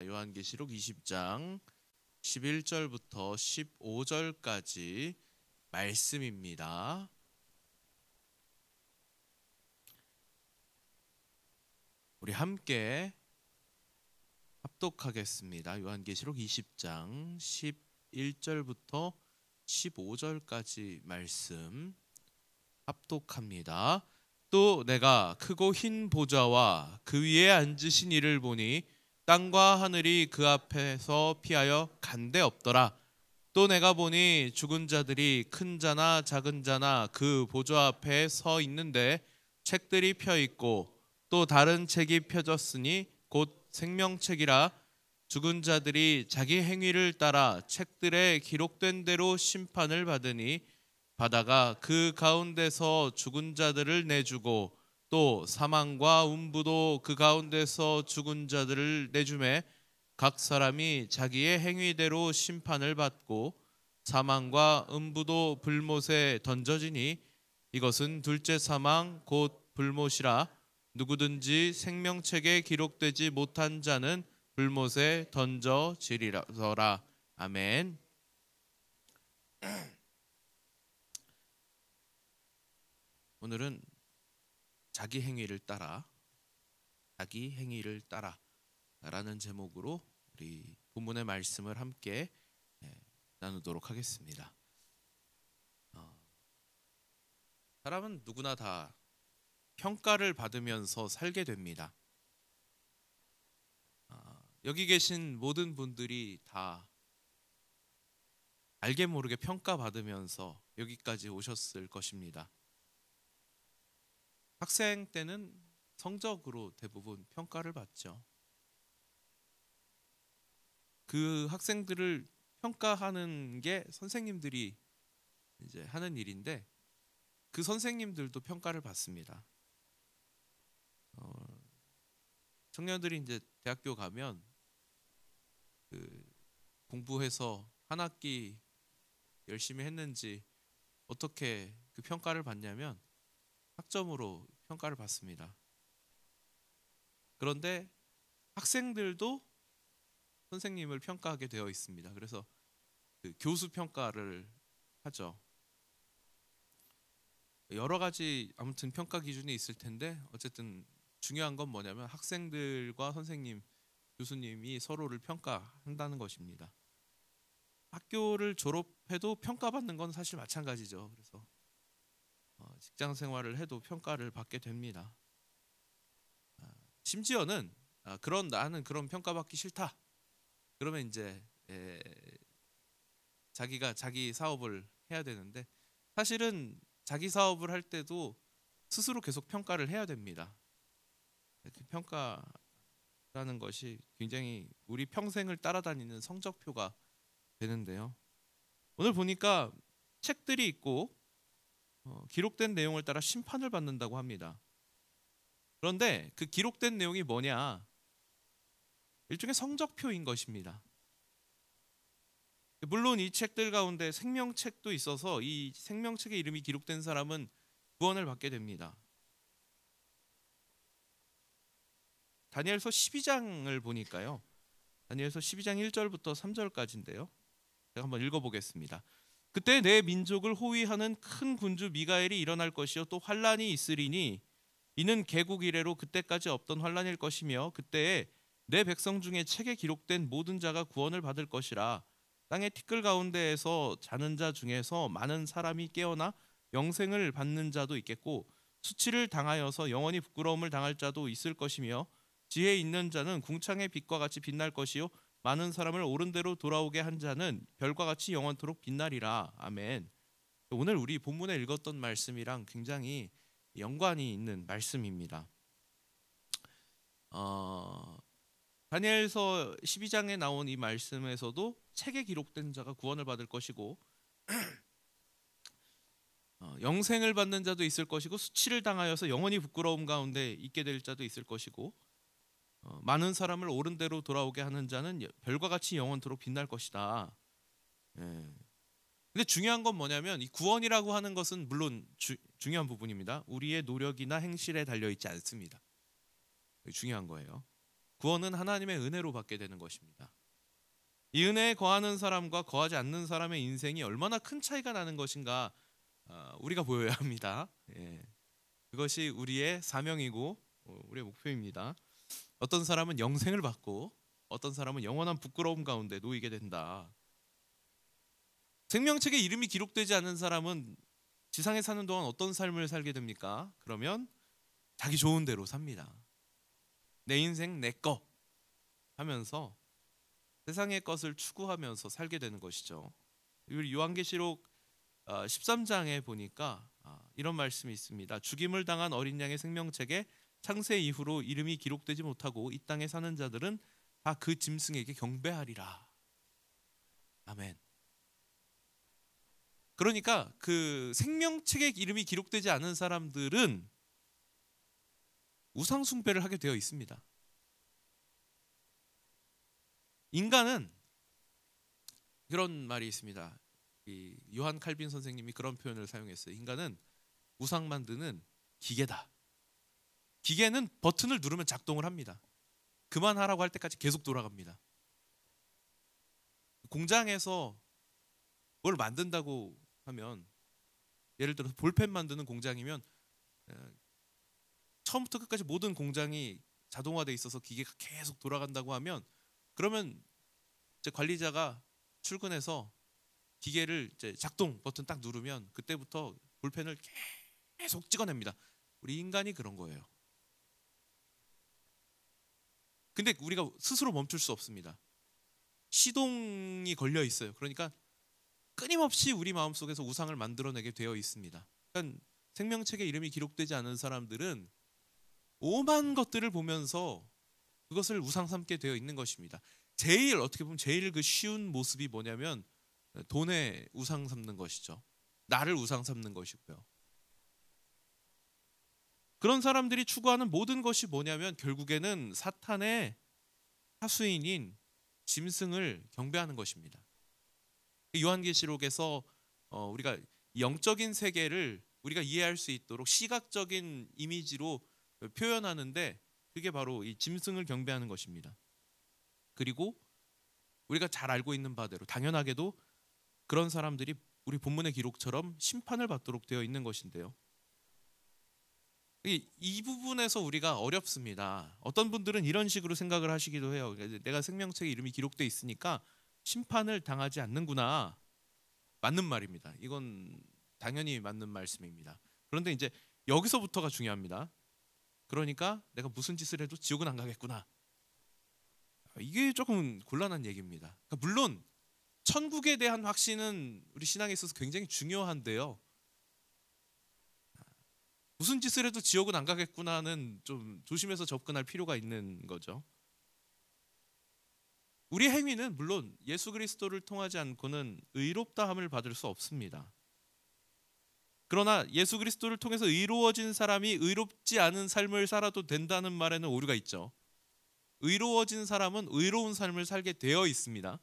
요한계시록 20장 11절부터 15절까지 말씀입니다. 우리 함께 합독하겠습니다. 요한계시록 20장 11절부터 15절까지 말씀 합독합니다. 또 내가 크고 흰 보좌와 그 위에 앉으신 이를 보니 땅과 하늘이 그 앞에서 피하여 간데 없더라. 또 내가 보니 죽은 자들이 큰 자나 작은 자나 그 보좌 앞에 서 있는데 책들이 펴 있고 또 다른 책이 펴졌으니 곧 생명책이라. 죽은 자들이 자기 행위를 따라 책들에 기록된 대로 심판을 받으니 바다가 그 가운데서 죽은 자들을 내주고 또 사망과 음부도 그 가운데서 죽은 자들을 내주매 각 사람이 자기의 행위대로 심판을 받고 사망과 음부도 불못에 던져지니 이것은 둘째 사망 곧 불못이라. 누구든지 생명책에 기록되지 못한 자는 불못에 던져지리라. 아멘. 오늘은 자기 행위를 따라 라는 제목으로 우리 본문의 말씀을 함께 나누도록 하겠습니다. 사람은 누구나 다 평가를 받으면서 살게 됩니다. 여기 계신 모든 분들이 다 알게 모르게 평가받으면서 여기까지 오셨을 것입니다. 학생 때는 성적으로 대부분 평가를 받죠. 그 학생들을 평가하는 게 선생님들이 이제 하는 일인데 그 선생님들도 평가를 받습니다. 청년들이 이제 대학교 가면 그 공부해서 한 학기 열심히 했는지 어떻게 그 평가를 받냐면 학점으로 평가를 받습니다. 그런데 학생들도 선생님을 평가하게 되어 있습니다. 그래서 그 교수 평가를 하죠. 여러 가지 아무튼 평가 기준이 있을 텐데 어쨌든 중요한 건 뭐냐면 학생들과 선생님, 교수님이 서로를 평가한다는 것입니다. 학교를 졸업해도 평가받는 건 사실 마찬가지죠. 그래서 직장 생활을 해도 평가를 받게 됩니다. 심지어는 나는 그런 평가받기 싫다. 그러면 이제 자기가 자기 사업을 해야 되는데 사실은 자기 사업을 할 때도 스스로 계속 평가를 해야 됩니다. 그 평가라는 것이 굉장히 우리 평생을 따라다니는 성적표가 되는데요. 오늘 보니까 책들이 있고 기록된 내용을 따라 심판을 받는다고 합니다. 그런데 그 기록된 내용이 뭐냐? 일종의 성적표인 것입니다. 물론 이 책들 가운데 생명책도 있어서 이 생명책에 이름이 기록된 사람은 구원을 받게 됩니다. 다니엘서 12장을 보니까요. 다니엘서 12장 1절부터 3절까지인데요. 제가 한번 읽어보겠습니다. 그때 내 민족을 호위하는 큰 군주 미가엘이 일어날 것이요 또 환란이 있으리니 이는 개국 이래로 그때까지 없던 환란일 것이며 그때에 내 백성 중에 책에 기록된 모든 자가 구원을 받을 것이라. 땅의 티끌 가운데에서 자는 자 중에서 많은 사람이 깨어나 영생을 받는 자도 있겠고 수치를 당하여서 영원히 부끄러움을 당할 자도 있을 것이며 지혜 있는 자는 궁창의 빛과 같이 빛날 것이요 많은 사람을 옳은 대로 돌아오게 한 자는 별과 같이 영원토록 빛나리라. 아멘. 오늘 우리 본문에 읽었던 말씀이랑 굉장히 연관이 있는 말씀입니다. 다니엘서 12장에 나온 이 말씀에서도 책에 기록된 자가 구원을 받을 것이고 영생을 받는 자도 있을 것이고 수치를 당하여서 영원히 부끄러움 가운데 있게 될 자도 있을 것이고 많은 사람을 옳은 대로 돌아오게 하는 자는 별과 같이 영원토록 빛날 것이다. 근데 중요한 건 뭐냐면 이 구원이라고 하는 것은 물론 중요한 부분입니다. 우리의 노력이나 행실에 달려 있지 않습니다. 중요한 거예요. 구원은 하나님의 은혜로 받게 되는 것입니다. 이 은혜에 거하는 사람과 거하지 않는 사람의 인생이 얼마나 큰 차이가 나는 것인가 우리가 보여야 합니다. 예. 그것이 우리의 사명이고 우리의 목표입니다. 어떤 사람은 영생을 받고 어떤 사람은 영원한 부끄러움 가운데 놓이게 된다. 생명책에 이름이 기록되지 않은 사람은 지상에 사는 동안 어떤 삶을 살게 됩니까? 그러면 자기 좋은 대로 삽니다. 내 인생 내 거 하면서 세상의 것을 추구하면서 살게 되는 것이죠. 우리 요한계시록 13장에 보니까 이런 말씀이 있습니다. 죽임을 당한 어린 양의 생명책에 창세 이후로 이름이 기록되지 못하고 이 땅에 사는 자들은 다 그 짐승에게 경배하리라. 아멘. 그러니까 그 생명책에 이름이 기록되지 않은 사람들은 우상 숭배를 하게 되어 있습니다. 인간은 그런 말이 있습니다. 이 요한 칼빈 선생님이 그런 표현을 사용했어요. 인간은 우상 만드는 기계다. 기계는 버튼을 누르면 작동을 합니다. 그만하라고 할 때까지 계속 돌아갑니다. 공장에서 뭘 만든다고 하면, 예를 들어서 볼펜 만드는 공장이면 처음부터 끝까지 모든 공장이 자동화돼 있어서 기계가 계속 돌아간다고 하면, 그러면 이제 관리자가 출근해서 기계를 이제 작동 버튼 딱 누르면 그때부터 볼펜을 계속 찍어냅니다. 우리 인간이 그런 거예요. 근데 우리가 스스로 멈출 수 없습니다. 시동이 걸려 있어요. 그러니까 끊임없이 우리 마음속에서 우상을 만들어내게 되어 있습니다. 그러니까 생명책에 이름이 기록되지 않은 사람들은 오만 것들을 보면서 그것을 우상 삼게 되어 있는 것입니다. 어떻게 보면 제일 그 쉬운 모습이 뭐냐면 돈에 우상 삼는 것이죠. 나를 우상 삼는 것이고요. 그런 사람들이 추구하는 모든 것이 뭐냐면 결국에는 사탄의 하수인인 짐승을 경배하는 것입니다. 요한계시록에서 우리가 영적인 세계를 우리가 이해할 수 있도록 시각적인 이미지로 표현하는데 그게 바로 이 짐승을 경배하는 것입니다. 그리고 우리가 잘 알고 있는 바대로 당연하게도 그런 사람들이 우리 본문의 기록처럼 심판을 받도록 되어 있는 것인데요. 이 부분에서 우리가 어렵습니다. 어떤 분들은 이런 식으로 생각을 하시기도 해요. 내가 생명책에 이름이 기록되어 있으니까 심판을 당하지 않는구나. 맞는 말입니다. 이건 당연히 맞는 말씀입니다. 그런데 이제 여기서부터가 중요합니다. 그러니까 내가 무슨 짓을 해도 지옥은 안 가겠구나. 이게 조금 곤란한 얘기입니다. 그러니까 물론 천국에 대한 확신은 우리 신앙에 있어서 굉장히 중요한데요. 무슨 짓을 해도 지옥은 안 가겠구나는 좀 조심해서 접근할 필요가 있는 거죠. 우리 행위는 물론 예수 그리스도를 통하지 않고는 의롭다함을 받을 수 없습니다. 그러나 예수 그리스도를 통해서 의로워진 사람이 의롭지 않은 삶을 살아도 된다는 말에는 오류가 있죠. 의로워진 사람은 의로운 삶을 살게 되어 있습니다.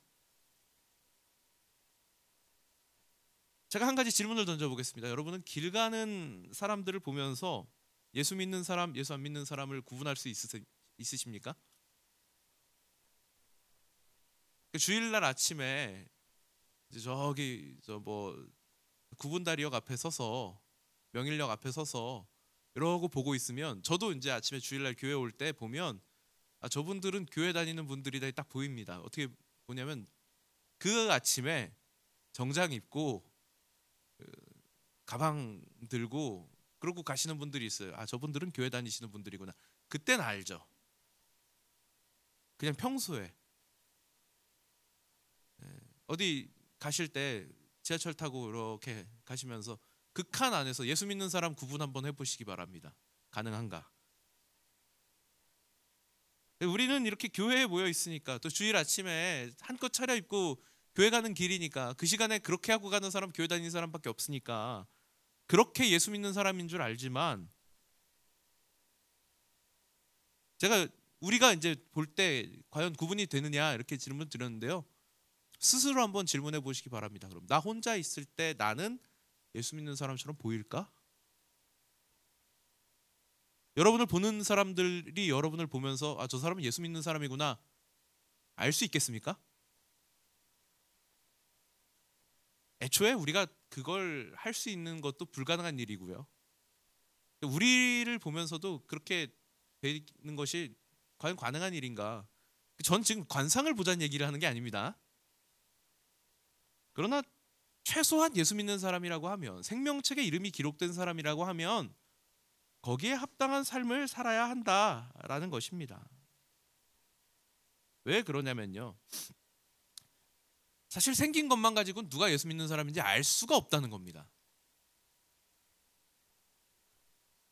제가 한 가지 질문을 던져보겠습니다. 여러분은 길 가는 사람들을 보면서 예수 믿는 사람, 예수 안 믿는 사람을 구분할 수 있으십니까? 주일날 아침에 저기 구분다리역 앞에 서서 명일역 앞에 서서 이러고 보고 있으면 저도 이제 아침에 주일날 교회 올 때 보면 저분들은 교회 다니는 분들이다 딱 보입니다. 어떻게 보냐면 그 아침에 정장 입고 가방 들고 그러고 가시는 분들이 있어요. 저분들은 교회 다니시는 분들이구나. 그때는 알죠. 그냥 평소에 어디 가실 때 지하철 타고 이렇게 가시면서 그 칸 안에서 예수 믿는 사람 구분 한번 해보시기 바랍니다. 가능한가? 우리는 이렇게 교회에 모여 있으니까 또 주일 아침에 한껏 차려입고 교회 가는 길이니까 그 시간에 그렇게 하고 가는 사람, 교회 다니는 사람밖에 없으니까 그렇게 예수 믿는 사람인 줄 알지만, 제가 우리가 이제 볼 때 과연 구분이 되느냐 이렇게 질문 드렸는데요. 스스로 한번 질문해 보시기 바랍니다. 그럼 나 혼자 있을 때 나는 예수 믿는 사람처럼 보일까? 여러분을 보는 사람들이 여러분을 보면서 아, 저 사람은 예수 믿는 사람이구나 알 수 있겠습니까? 애초에 우리가 그걸 할 수 있는 것도 불가능한 일이고요. 우리를 보면서도 그렇게 되는 것이 과연 가능한 일인가? 전 지금 관상을 보자는 얘기를 하는 게 아닙니다. 그러나 최소한 예수 믿는 사람이라고 하면, 생명책에 이름이 기록된 사람이라고 하면 거기에 합당한 삶을 살아야 한다라는 것입니다. 왜 그러냐면요, 사실 생긴 것만 가지고는 누가 예수 믿는 사람인지 알 수가 없다는 겁니다.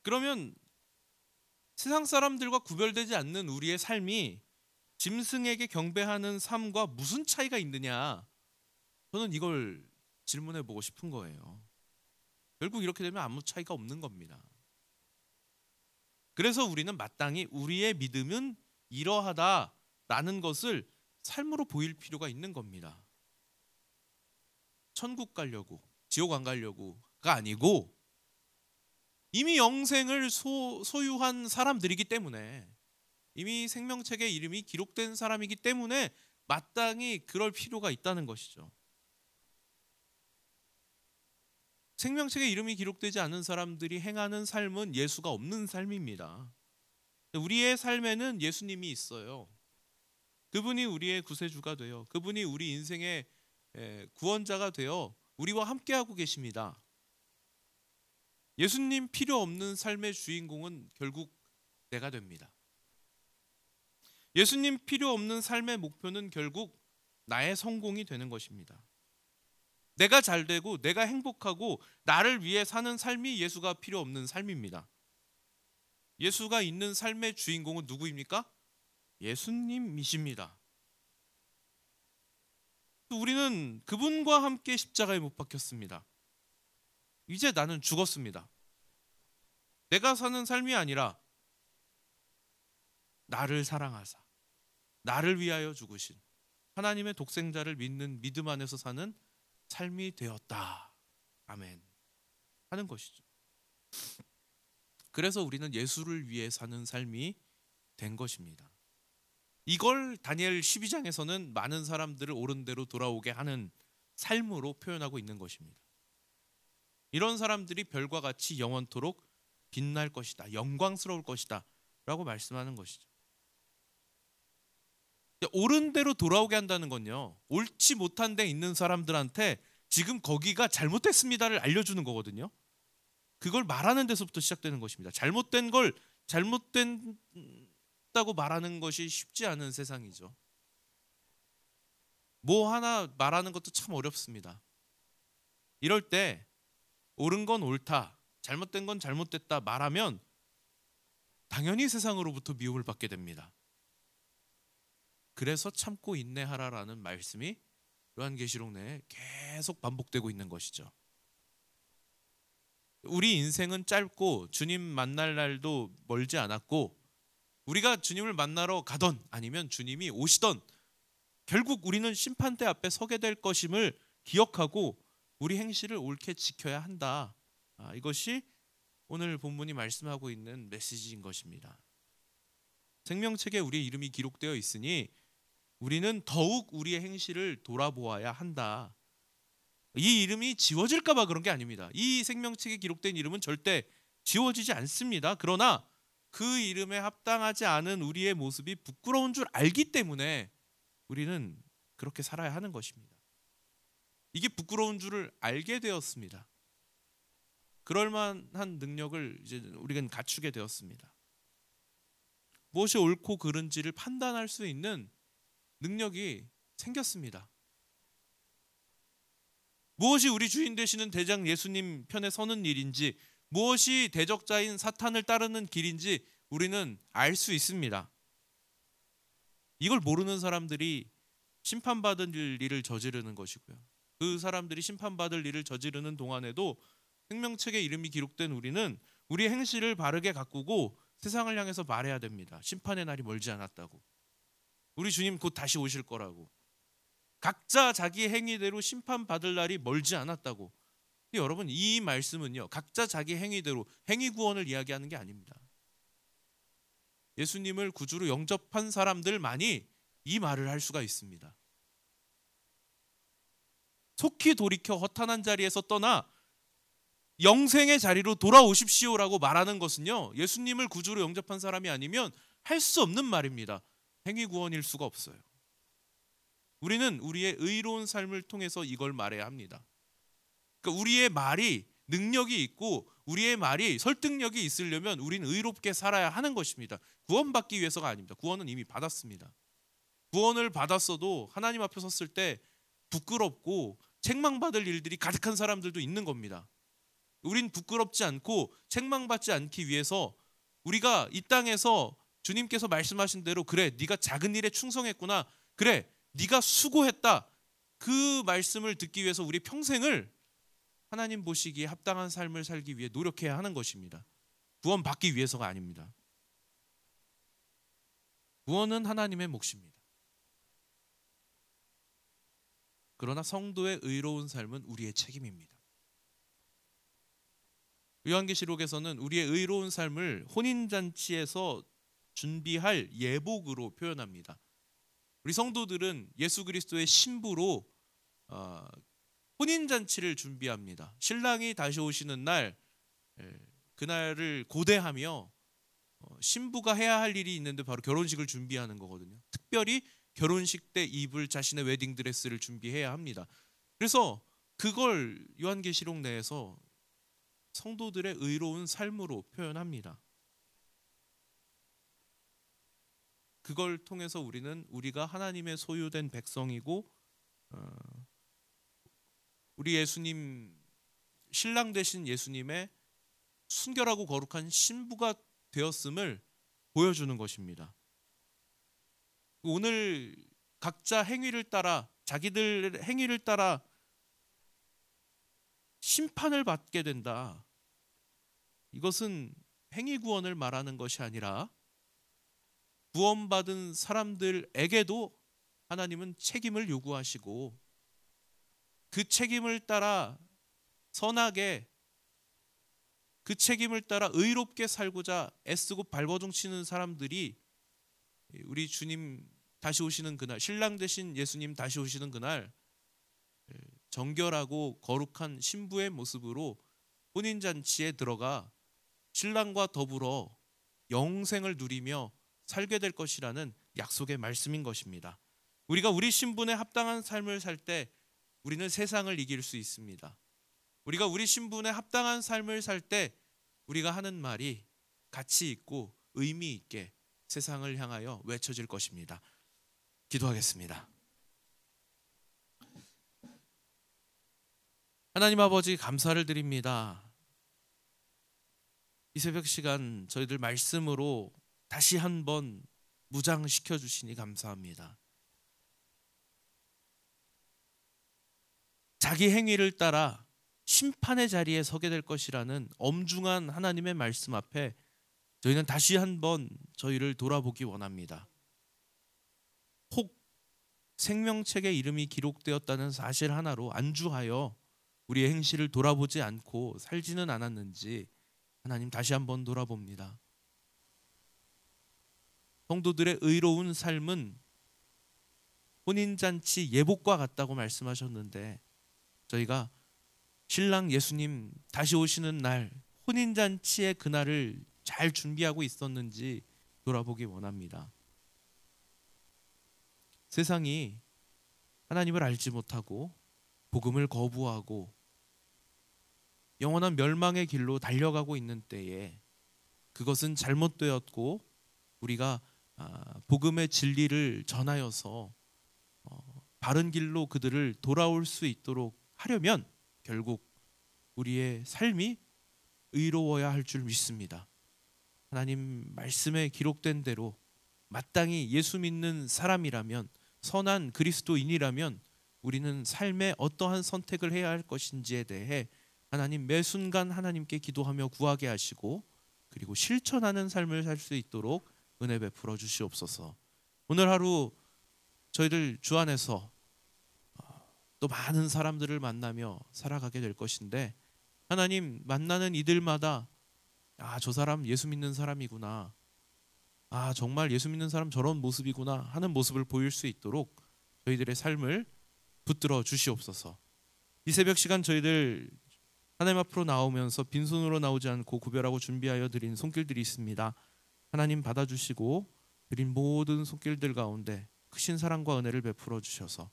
그러면 세상 사람들과 구별되지 않는 우리의 삶이 짐승에게 경배하는 삶과 무슨 차이가 있느냐, 저는 이걸 질문해 보고 싶은 거예요. 결국 이렇게 되면 아무 차이가 없는 겁니다. 그래서 우리는 마땅히 우리의 믿음은 이러하다라는 것을 삶으로 보일 필요가 있는 겁니다. 천국 가려고, 지옥 안 가려고가 아니고 이미 영생을 소유한 사람들이기 때문에, 이미 생명책에 이름이 기록된 사람이기 때문에 마땅히 그럴 필요가 있다는 것이죠. 생명책에 이름이 기록되지 않은 사람들이 행하는 삶은 예수가 없는 삶입니다. 우리의 삶에는 예수님이 있어요. 그분이 우리의 구세주가 되어, 그분이 우리 인생의 구원자가 되어 우리와 함께하고 계십니다. 예수님 필요 없는 삶의 주인공은 결국 내가 됩니다. 예수님 필요 없는 삶의 목표는 결국 나의 성공이 되는 것입니다. 내가 잘 되고 내가 행복하고 나를 위해 사는 삶이 예수가 필요 없는 삶입니다. 예수가 있는 삶의 주인공은 누구입니까? 예수님이십니다. 우리는 그분과 함께 십자가에 못 박혔습니다. 이제 나는 죽었습니다. 내가 사는 삶이 아니라 나를 사랑하사 나를 위하여 죽으신 하나님의 독생자를 믿는 믿음 안에서 사는 삶이 되었다. 아멘. 하는 것이죠. 그래서 우리는 예수를 위해 사는 삶이 된 것입니다. 이걸 다니엘 12장에서는 많은 사람들을 옳은 대로 돌아오게 하는 삶으로 표현하고 있는 것입니다. 이런 사람들이 별과 같이 영원토록 빛날 것이다, 영광스러울 것이다 라고 말씀하는 것이죠. 옳은 대로 돌아오게 한다는 건요, 옳지 못한 데 있는 사람들한테 지금 거기가 잘못됐습니다를 알려주는 거거든요. 그걸 말하는 데서부터 시작되는 것입니다. 잘못된 걸 잘못된다고 말하는 것이 쉽지 않은 세상이죠. 뭐 하나 말하는 것도 참 어렵습니다. 이럴 때 옳은 건 옳다, 잘못된 건 잘못됐다 말하면 당연히 세상으로부터 미움을 받게 됩니다. 그래서 참고 인내하라라는 말씀이 요한계시록 내에 계속 반복되고 있는 것이죠. 우리 인생은 짧고 주님 만날 날도 멀지 않았고, 우리가 주님을 만나러 가던 아니면 주님이 오시던 결국 우리는 심판대 앞에 서게 될 것임을 기억하고 우리 행실을 옳게 지켜야 한다. 이것이 오늘 본문이 말씀하고 있는 메시지인 것입니다. 생명책에 우리의 이름이 기록되어 있으니 우리는 더욱 우리의 행실을 돌아보아야 한다. 이 이름이 지워질까 봐 그런 게 아닙니다. 이 생명책에 기록된 이름은 절대 지워지지 않습니다. 그러나 그 이름에 합당하지 않은 우리의 모습이 부끄러운 줄 알기 때문에 우리는 그렇게 살아야 하는 것입니다. 이게 부끄러운 줄을 알게 되었습니다. 그럴 만한 능력을 이제 우리는 갖추게 되었습니다. 무엇이 옳고 그른지를 판단할 수 있는 능력이 생겼습니다. 무엇이 우리 주인 되시는 대장 예수님 편에 서는 일인지, 무엇이 대적자인 사탄을 따르는 길인지 우리는 알 수 있습니다. 이걸 모르는 사람들이 심판받을 일을 저지르는 것이고요. 그 사람들이 심판받을 일을 저지르는 동안에도 생명책에 이름이 기록된 우리는 우리 행실을 바르게 가꾸고 세상을 향해서 말해야 됩니다. 심판의 날이 멀지 않았다고. 우리 주님 곧 다시 오실 거라고. 각자 자기 행위대로 심판받을 날이 멀지 않았다고. 여러분, 이 말씀은요, 각자 자기 행위대로 행위 구원을 이야기하는 게 아닙니다. 예수님을 구주로 영접한 사람들만이 이 말을 할 수가 있습니다. 속히 돌이켜 허탄한 자리에서 떠나 영생의 자리로 돌아오십시오라고 말하는 것은요, 예수님을 구주로 영접한 사람이 아니면 할 수 없는 말입니다. 행위 구원일 수가 없어요. 우리는 우리의 의로운 삶을 통해서 이걸 말해야 합니다. 그러니까 우리의 말이 능력이 있고 우리의 말이 설득력이 있으려면 우리는 의롭게 살아야 하는 것입니다. 구원받기 위해서가 아닙니다. 구원은 이미 받았습니다. 구원을 받았어도 하나님 앞에 섰을 때 부끄럽고 책망받을 일들이 가득한 사람들도 있는 겁니다. 우린 부끄럽지 않고 책망받지 않기 위해서 우리가 이 땅에서 주님께서 말씀하신 대로 그래 네가 작은 일에 충성했구나, 그래 네가 수고했다, 그 말씀을 듣기 위해서 우리 평생을 하나님 보시기에 합당한 삶을 살기 위해 노력해야 하는 것입니다. 구원받기 위해서가 아닙니다. 구원은 하나님의 몫입니다. 그러나 성도의 의로운 삶은 우리의 책임입니다. 요한계시록에서는 우리의 의로운 삶을 혼인잔치에서 준비할 예복으로 표현합니다. 우리 성도들은 예수 그리스도의 신부로 혼인잔치를 준비합니다. 신랑이 다시 오시는 날, 그날을 고대하며 신부가 해야 할 일이 있는데 바로 결혼식을 준비하는 거거든요. 특별히 결혼식 때 입을 자신의 웨딩드레스를 준비해야 합니다. 그래서 그걸 요한계시록 내에서 성도들의 의로운 삶으로 표현합니다. 그걸 통해서 우리가 하나님의 소유된 백성이고 우리 예수님, 신랑 되신 예수님의 순결하고 거룩한 신부가 되었음을 보여주는 것입니다. 오늘 각자 행위를 따라, 자기들 행위를 따라 심판을 받게 된다. 이것은 행위 구원을 말하는 것이 아니라 구원받은 사람들에게도 하나님은 책임을 요구하시고 그 책임을 따라 선하게, 그 책임을 따라 의롭게 살고자 애쓰고 발버둥치는 사람들이 우리 주님 다시 오시는 그날, 신랑 되신 예수님 다시 오시는 그날 정결하고 거룩한 신부의 모습으로 혼인잔치에 들어가 신랑과 더불어 영생을 누리며 살게 될 것이라는 약속의 말씀인 것입니다. 우리가 우리 신분에 합당한 삶을 살 때 우리는 세상을 이길 수 있습니다. 우리가 우리 신분에 합당한 삶을 살 때 우리가 하는 말이 가치 있고 의미 있게 세상을 향하여 외쳐질 것입니다. 기도하겠습니다. 하나님 아버지, 감사를 드립니다. 이 새벽 시간 저희들 말씀으로 다시 한번 무장시켜 주시니 감사합니다. 자기 행위를 따라 심판의 자리에 서게 될 것이라는 엄중한 하나님의 말씀 앞에 저희는 다시 한번 저희를 돌아보기 원합니다. 혹 생명책에 이름이 기록되었다는 사실 하나로 안주하여 우리의 행실을 돌아보지 않고 살지는 않았는지 하나님 다시 한번 돌아봅니다. 성도들의 의로운 삶은 혼인잔치 예복과 같다고 말씀하셨는데 저희가 신랑 예수님 다시 오시는 날 혼인잔치의 그날을 잘 준비하고 있었는지 돌아보기 원합니다. 세상이 하나님을 알지 못하고 복음을 거부하고 영원한 멸망의 길로 달려가고 있는 때에 그것은 잘못되었고 우리가 복음의 진리를 전하여서 바른 길로 그들을 돌아올 수 있도록 하려면 결국 우리의 삶이 의로워야 할 줄 믿습니다. 하나님 말씀에 기록된 대로 마땅히 예수 믿는 사람이라면, 선한 그리스도인이라면 우리는 삶에 어떠한 선택을 해야 할 것인지에 대해 하나님 매 순간 하나님께 기도하며 구하게 하시고 그리고 실천하는 삶을 살 수 있도록 은혜 베풀어 주시옵소서. 오늘 하루 저희들 주 안에서 또 많은 사람들을 만나며 살아가게 될 것인데 하나님 만나는 이들마다 저 사람 예수 믿는 사람이구나, 아, 정말 예수 믿는 사람 저런 모습이구나 하는 모습을 보일 수 있도록 저희들의 삶을 붙들어 주시옵소서. 이 새벽 시간 저희들 하나님 앞으로 나오면서 빈손으로 나오지 않고 구별하고 준비하여 드린 손길들이 있습니다. 하나님 받아주시고 드린 모든 손길들 가운데 크신 사랑과 은혜를 베풀어 주셔서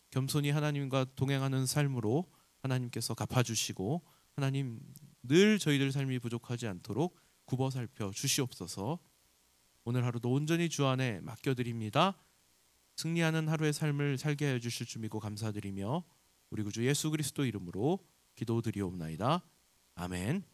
겸손히 하나님과 동행하는 삶으로 하나님께서 갚아주시고, 하나님 늘 저희들 삶이 부족하지 않도록 굽어 살펴 주시옵소서. 오늘 하루도 온전히 주 안에 맡겨드립니다. 승리하는 하루의 삶을 살게 하여 주실 줄 믿고 감사드리며 우리 구주 예수 그리스도 이름으로 기도드리옵나이다. 아멘.